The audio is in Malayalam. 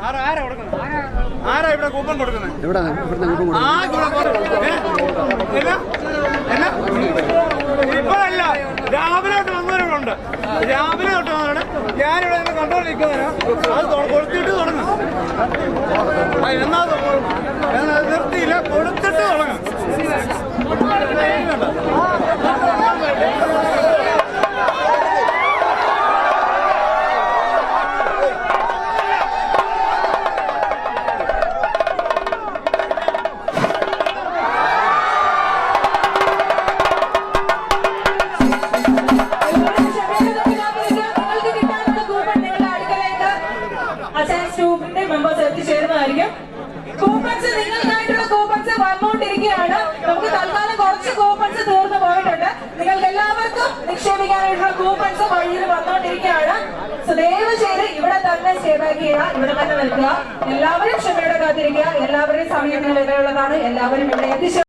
ആരാ ഇവിടെ കൂപ്പൺ കൊടുക്കുന്നത്? ഇപ്പോഴല്ല, രാവിലെ തൊട്ട് വന്നവരുണ്ട്. രാവിലെ തൊട്ട് വന്നവരുടെ ഞാനിവിടെ നിന്ന് കണ്ടോണ്ടിരിക്കുന്നതിന് അത് കൊടുത്തിട്ട് തുടങ്ങും. എന്നാ നിർത്തിയില്ല, കൊടുത്തിട്ട് തുടങ്ങും. മെമ്പേഴ്സ് എത്തിച്ചേരുന്നതായിരിക്കും. കൂപ്പൺസ് നിങ്ങൾക്കായിട്ടുള്ള കൂപ്പൺസ് വന്നുകൊണ്ടിരിക്കുകയാണ്. നമുക്ക് തൽക്കാലം കുറച്ച് കൂപ്പൺസ് തീർന്നു പോയിട്ടുണ്ട്. നിങ്ങൾക്ക് എല്ലാവർക്കും നിക്ഷേപിക്കാനായിട്ടുള്ള കൂപ്പൺസ് വഴിയിൽ വന്നുകൊണ്ടിരിക്കുകയാണ്. ദയവ് ചെയ്ത് ഇവിടെ തന്നെ സ്റ്റേ ബാക്ക് ചെയ്യുക, ഇവിടെ തന്നെ നിൽക്കുക. എല്ലാവരും ക്ഷമയോടെ കാത്തിരിക്കുക. എല്ലാവരുടെയും സമയത്തിന് വിലയുള്ളതാണ്. എല്ലാവരും ഇവിടെ എത്തിച്ചേർന്ന്